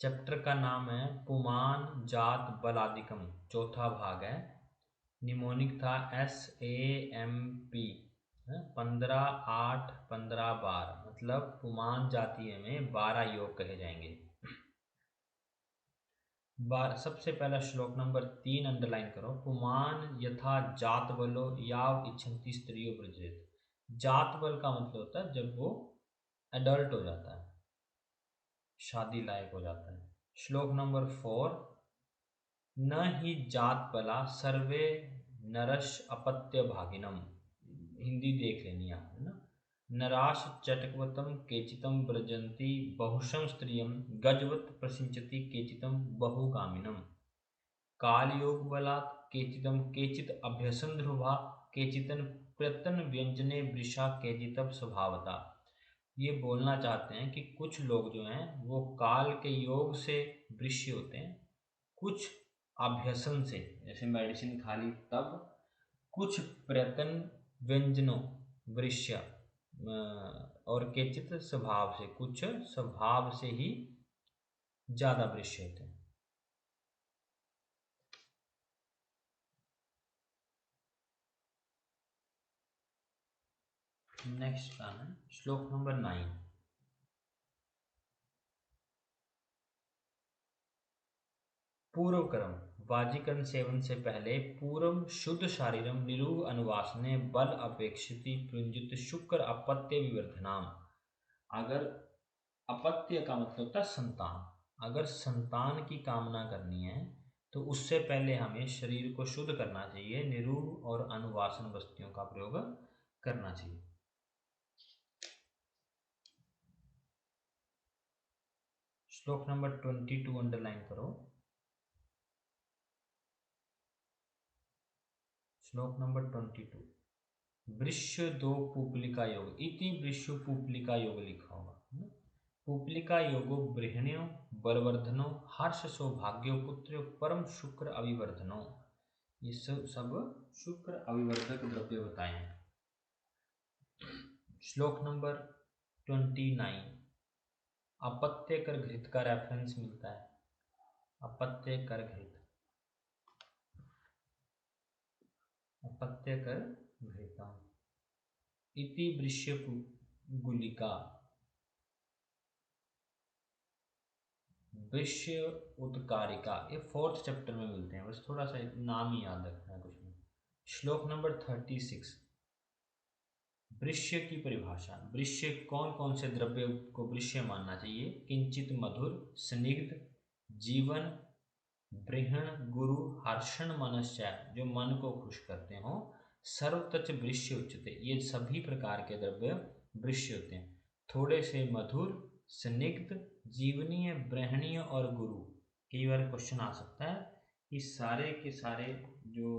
Chapter का नाम है पुमान जात बलादिकम, चौथा भाग है। निमोनिक था SAMP 15, 8, 15, 12, मतलब पुमान जातीय में 12 योग कहे जाएंगे। सबसे पहला श्लोक नंबर 3 अंडरलाइन करो। पुमान यथा जात बलो याव इच्छन्ति स्त्रियो ब्रजेत। जात बल का मतलब होता है जब वो एडल्ट हो जाता है, शादी लायक हो जाता है। श्लोक नंबर 4, न ही जात बला सर्वे नरश अपत्य भागिनम। हिंदी देख लेनी आप, है ना। नराश चटकवतम केचितम ब्रजंती बहुशम स्त्रियम गजवत प्रसिंचति केचितम बहुगामिनम। कालयोग बलात् केचितम केचित अभ्यसन ध्रुवा केचितन प्रतन व्यंजने वृषा केचितप स्वभावता। ये बोलना चाहते हैं कि कुछ लोग जो हैं वो काल के योग से वृष्य होते हैं, कुछ अभ्यसन से जैसे मेडिसिन खा ली तब, कुछ प्रयत्न व्यंजनों वृष्य और केचित स्वभाव से, कुछ स्वभाव से ही ज्यादा वृष्य होते हैं। नेक्स्ट का है श्लोक नंबर 9। पूर्व कर्म वाजीकरण सेवन से पहले पूर्व शुद्ध शारीरम निरूह अनुवासने बल अपेक्षिति प्रयुंजित शुक्र अपत्य विवर्धनाम। अगर अपत्य का मतलब होता है संतान, अगर संतान की कामना करनी है तो उससे पहले हमें शरीर को शुद्ध करना चाहिए, निरूह और अनुवासन वस्तुओं का प्रयोग करना चाहिए। श्लोक नंबर 22 अंडरलाइन करो। श्लोक नंबर 22, वृश्य दो पुपलिका योग इति वृश्य पुपलिका योग लिखा होगा। पुपलिका योगो बृहण्यो बलवर्धनो हर्ष सौभाग्यो पुत्रो परम शुक्र अभिवर्धनो। ये सब शुक्र अभिवर्धक द्रव्य बताए हैं। श्लोक नंबर 29, अपत्य कर घृत का रेफरेंस मिलता है। अपत्य कर घृत, अपत्य कर घृता इति वृश्य गुलिका, वृश्य उत्कारिका। ये 4th चैप्टर में मिलते हैं, बस थोड़ा सा नाम ही याद रखना है, कुछ नहीं। श्लोक नंबर 36, वृश्य की परिभाषा। वृश्य कौन कौन से द्रव्य को वृश्य मानना चाहिए? किंचित मधुर, स्निग्ध, जीवन, बृहण, गुरु, हर्षण मनश्चा, जो मन को खुश करते हो, सर्वतच वृश्य उच्यते। ये सभी प्रकार के द्रव्य वृश्य होते हैं। थोड़े से मधुर, स्निग्ध, जीवनीय, ब्रहणीय और गुरु। कई बार क्वेश्चन आ सकता है कि सारे के सारे जो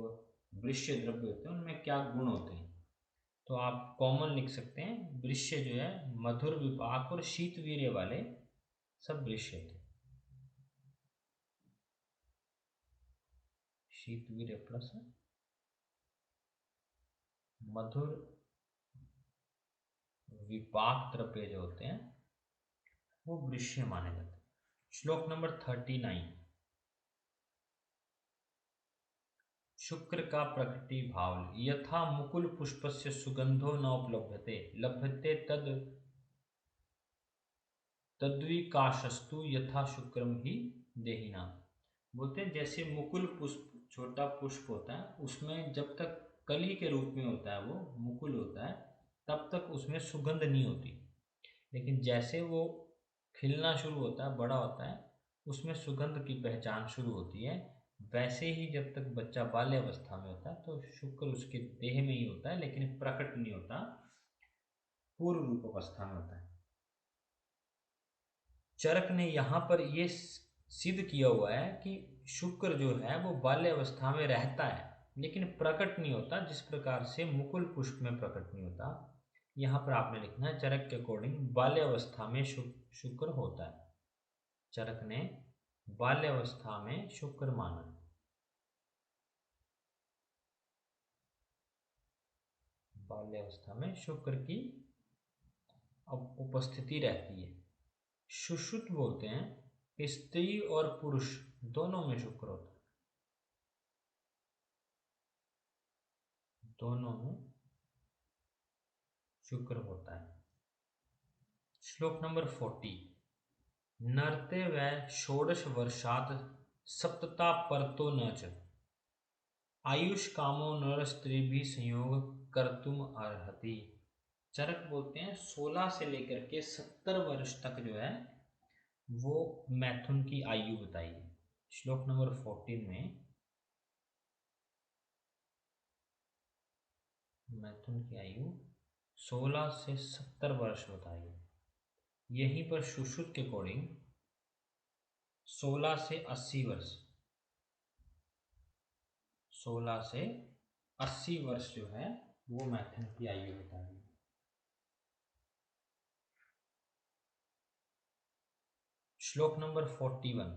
वृश्य द्रव्य होते हैं उनमें क्या गुण होते हैं, तो आप कॉमन लिख सकते हैं वृश्य जो है मधुर, विपाक और शीतवीर्य वाले सब वृश्य होते हैं। शीतवीर्य प्लस मधुर विपाक द्रव्य जो होते हैं वो वृश्य माने जाते हैं। श्लोक नंबर 39, शुक्र का प्रकृति भाव। यथा मुकुल पुष्पस्य सुगंधो न उपलभ्यते लभ्यते तद तद्विकाशस्तु यथा शुक्रम ही देहिना। बोलते हैं जैसे मुकुल पुष्प, छोटा पुष्प होता है, उसमें जब तक कली के रूप में होता है, वो मुकुल होता है, तब तक उसमें सुगंध नहीं होती। लेकिन जैसे वो खिलना शुरू होता है, बड़ा होता है, उसमें सुगंध की पहचान शुरू होती है। वैसे ही जब तक बच्चा बाल्य अवस्था में होता है तो शुक्र उसके देह में ही होता है, लेकिन प्रकट नहीं होता, पूर्व रूप अवस्था में होता है। चरक ने यहाँ पर ये सिद्ध किया हुआ है कि शुक्र जो है वो बाल्य अवस्था में रहता है लेकिन प्रकट नहीं होता, जिस प्रकार से मुकुल पुष्प में प्रकट नहीं होता। यहाँ पर आपने लिखना है चरक के अकॉर्डिंग बाल्य अवस्था में शुक्र होता है। चरक ने बाल्य अवस्था में शुक्र माना। बाल्य अवस्था में शुक्र की उपस्थिति रहती है। सुश्रुत बोलते हैं कि स्त्री और पुरुष दोनों में शुक्र होता है, दोनों में शुक्र होता है। श्लोक नंबर 40। नरते व षोडश वर्षात सप्तता परतो न च आयुष कामो नर स्त्री भी संयोग कर्तुम अर्हति। चरक बोलते हैं 16 से लेकर के 70 वर्ष तक जो है वो मैथुन की आयु बताई है। श्लोक नंबर 14 में मैथुन की आयु 16 से 70 वर्ष बताई है। यहीं पर सुश्रुत के अकॉर्डिंग 16 से 80 वर्ष, 16 से 80 वर्ष जो है वो मैथुन की आयु बताई है। श्लोक नंबर 41।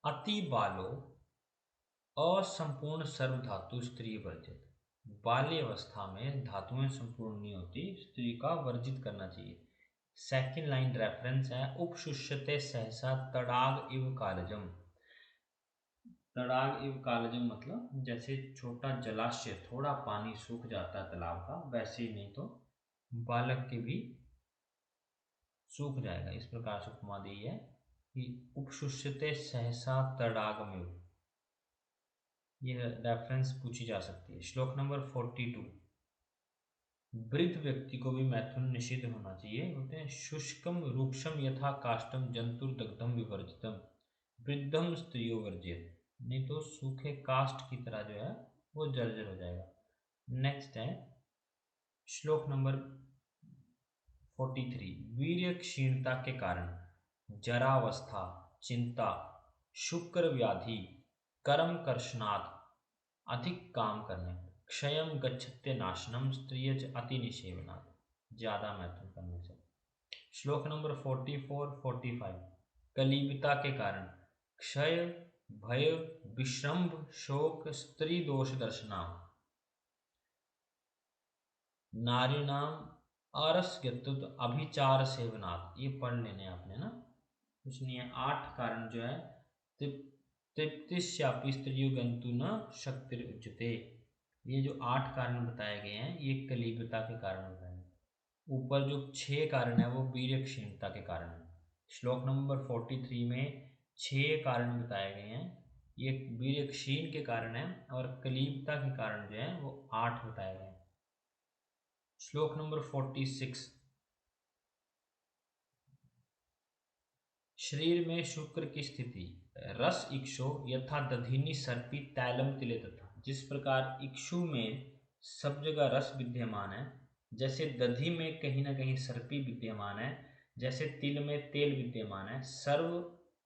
अति बालो असंपूर्ण सर्व धातु स्त्री वर्जित। बाल्य अवस्था में धातुएं संपूर्ण नहीं होती, स्त्री का वर्जित करना चाहिए। सेकंड लाइन रेफरेंस है उपशुष्यते सहसा तड़ाग इव कालजम। तड़ाग इव कालजम मतलब जैसे छोटा जलाशय, थोड़ा पानी सूख जाता है तालाब का, वैसे ही नहीं तो बालक के भी सूख जाएगा। इस प्रकार से उपमा दी है कि उपशुष्यते सहसा तड़ागमिव, यह रेफरेंस पूछी जा सकती है। श्लोक नंबर 42। वृद्ध व्यक्ति को भी मैथुन निषिद्ध होना चाहिए। बोलते हैं शुष्कम रूक्षम यथा काष्टम जंतुर्दग्धम विवर्जितम वृद्धम स्त्रियो वर्जित। नहीं तो सूखे काष्ठ की तरह जो है वो जर्जर हो जाएगा। नेक्स्ट है श्लोक नंबर 43। वीर्य क्षीणता के कारण जरावस्था, चिंता, शुक्र व्याधि, कर्म कर्षणात्, अधिक काम करने, क्षयम गच्छत्य नाशनम, स्त्रियज अति निषेवनात्, ज्यादा मैथुन करने से। श्लोक नंबर 44 45। कलीबिता के कारण क्षय, भय, विश्रम्भ, शोक, स्त्री दोष दर्शना, नारीणाम आरस्यत्व अभिचार सेवनात्। ये पढ़ लेने आपने ना, कुछ नहीं है। 8 कारण जो है तृप्तिश्यापि स्त्रियो गंतु न शक्तिर उच्यते। ये जो 8 कारण बताए गए हैं ये कलीबता के कारण बताए गए। ऊपर जो 6 कारण है वो वीर्य क्षीणता के कारण है। श्लोक नंबर 43 में 6 कारण बताए गए हैं, ये वीर्य क्षीण के कारण है और कलीबता के कारण जो है वो 8 बताए गए हैं। श्लोक नंबर 46। शरीर में शुक्र की स्थिति रस इक्षो यथा दधिनी सर्पी तैलम तिले तथा। जिस प्रकार इक्षु में सब जगह रस विद्यमान है, जैसे दधि में कहीं ना कहीं सर्पी विद्यमान है, जैसे तिल में तेल विद्यमान है,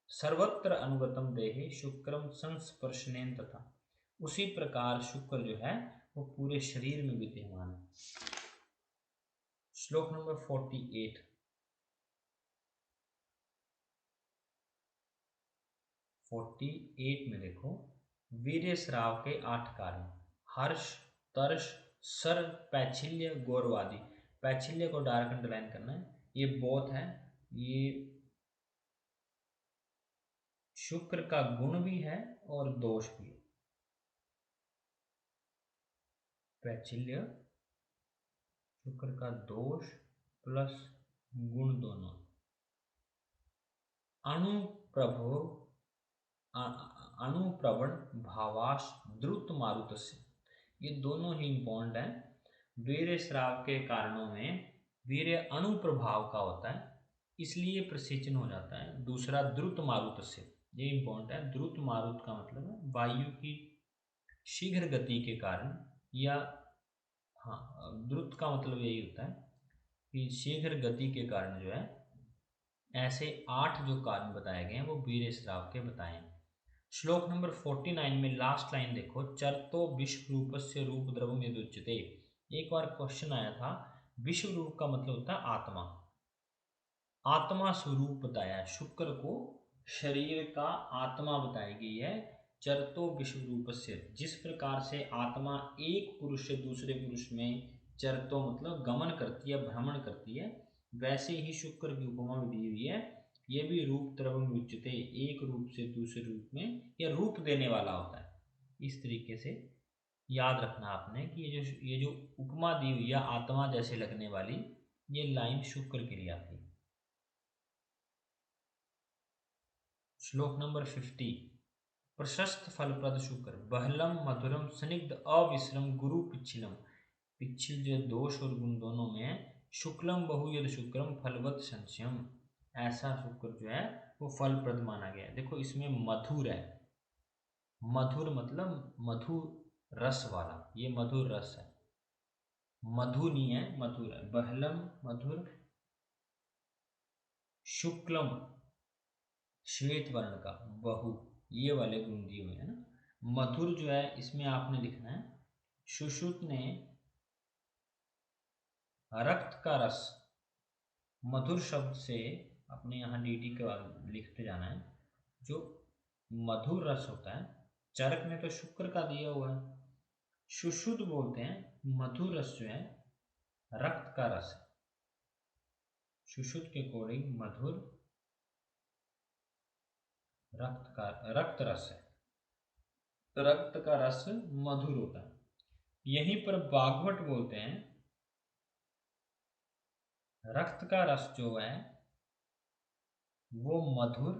सर्वत्र अनुगतम देहे शुक्रम संस्पर्शनेन तथा। उसी प्रकार शुक्र जो है वो पूरे शरीर में विद्यमान है। श्लोक नंबर 48। 48 में देखो वीर्य स्राव के 8 कारण हर्ष, तर्ष, सर, पैछिल्य, गौरवादि। पैछिल्य को डार्क अंडरलाइन करना है, ये बोथ है, ये शुक्र का गुण भी है और दोष भी है। पैछिल्य शुक्र का दोष प्लस गुण दोनों। अणुप्रवण भावाश द्रुत मारुत से, ये दोनों ही इंपॉर्टेंट है। वीर्य स्राव के कारणों में वीर्य अणु प्रभाव का होता है, इसलिए प्रसेचन हो जाता है। दूसरा द्रुत मारुत से, ये इंपॉर्टेंट है। द्रुत मारुत का मतलब है वायु की शीघ्र गति के कारण, या हाँ द्रुत का मतलब यही होता है कि शीघ्र गति के कारण जो है। ऐसे 8 जो कारण बताए गए हैं वो वीर्य स्राव के बताए हैं। श्लोक नंबर 49 में लास्ट लाइन देखो, चरतो विश्व रूपस्य रूप द्रवम यदुच्यते। एक बार क्वेश्चन आया था, विश्व रूप का मतलब होता है आत्मा, आत्मा स्वरूप बताया है। शुक्र को शरीर का आत्मा बताई गई है। चरतो विश्व रूपस्य, जिस प्रकार से आत्मा एक पुरुष से दूसरे पुरुष में चरतो मतलब गमन करती है, भ्रमण करती है, वैसे ही शुक्र की उपमा दी हुई है ये भी रूप द्रवम विच्यते, एक रूप से दूसरे रूप में या रूप देने वाला होता है। इस तरीके से याद रखना आपने कि ये जो उपमा दी हुई या आत्मा जैसे लगने वाली ये लाइन शुक्र के लिए आती है। श्लोक नंबर 50। प्रशस्त फलप्रद शुक्र बहलम मधुरम स्निग्ध अविश्रम गुरु पिछलम। पिछल जो दोष और गुण दोनों में है, शुक्लम बहुयद शुक्रम फलवत संशयम। ऐसा शुक्र जो है वो फलप्रद माना गया है। देखो इसमें मधुर है, मधुर मतलब मधु रस वाला, ये मधुर रस है, मधु नहीं है मधुर है। बहलम मधुर, शुक्लम श्वेत वर्ण का, बहु ये वाले गुण दिए हुए हैं ना। मधुर जो है इसमें आपने लिखना है सुश्रुत ने रक्त का रस, मधुर शब्द से अपने यहाँ dt के बाद लिखते जाना है। जो मधुर रस होता है, चरक ने तो शुक्र का दिया हुआ है, सुश्रुत बोलते हैं मधुर रस जो है रक्त का रस है। सुश्रुत के अकॉर्डिंग मधुर रक्त रस है, रक्त का रस मधुर होता है। यहीं पर बागवट बोलते हैं रक्त का रस जो है वो मधुर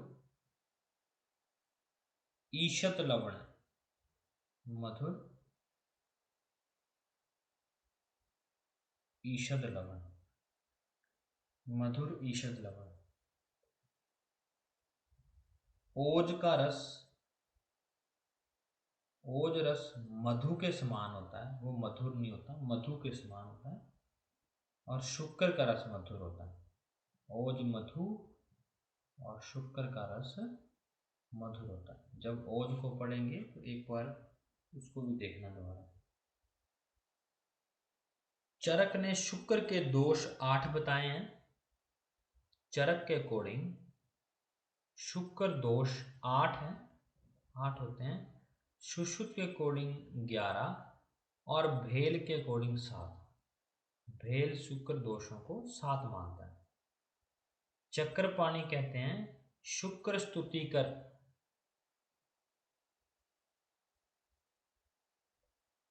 ईशत लवण, मधुर ईशद लवण, मधुर ईशद लवण। ओज का रस, ओज रस मधु के समान होता है, वो मधुर नहीं होता, मधु के समान होता है। और शुक्र का रस मधुर होता है। ओज मधु और शुक्र का रस मधुर होता है। जब ओज को पढ़ेंगे तो एक बार उसको भी देखना दोबारा। चरक ने शुक्र के दोष 8 बताए हैं। चरक के अकॉर्डिंग शुक्र दोष 8 है, 8 होते हैं। सुश्रुत के अकॉर्डिंग 11 और भेल के अकॉर्डिंग 7। भेल शुक्र दोषों को 7 मानता है। चक्रपाणी कहते हैं शुक्र स्तुति कर,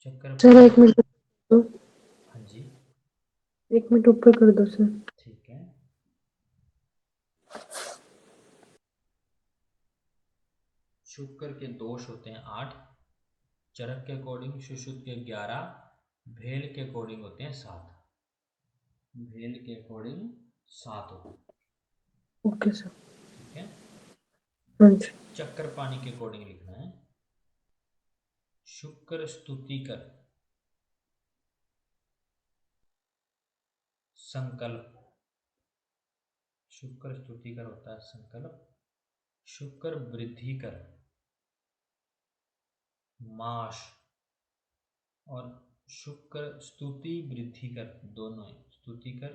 सर एक मिनट दो, हाँ जी 1 मिनट ऊपर कर दो सर। ठीक है। शुक्र के दोष होते हैं 8, चरक के अकॉर्डिंग सुश्रुत के 11, भेल के अकॉर्डिंग होते हैं 7। भेल के अकॉर्डिंग 7 होते हैं। Okay sir. ठीक है। हाँ जी। चक्रपाणी के अकॉर्डिंग लिखना है शुक्र स्तुति कर संकल्प, शुक्र स्तुति कर होता है संकल्प। शुक्र वृद्धि कर माश, और शुक्र स्तुति वृद्धि कर दोनों है। स्तुति कर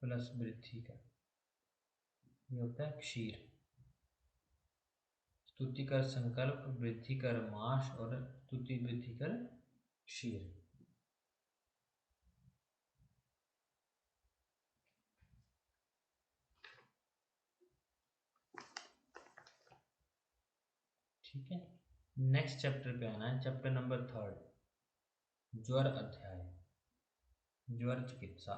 प्लस वृद्धि कर, ये होता है क्षीर। स्तुति कर संकल्प, वृद्धि कर माश और स्तुति वृद्धि कर क्षीर। ठीक है। नेक्स्ट चैप्टर पे आना है, चैप्टर नंबर 3 ज्वर अध्याय, ज्वर चिकित्सा।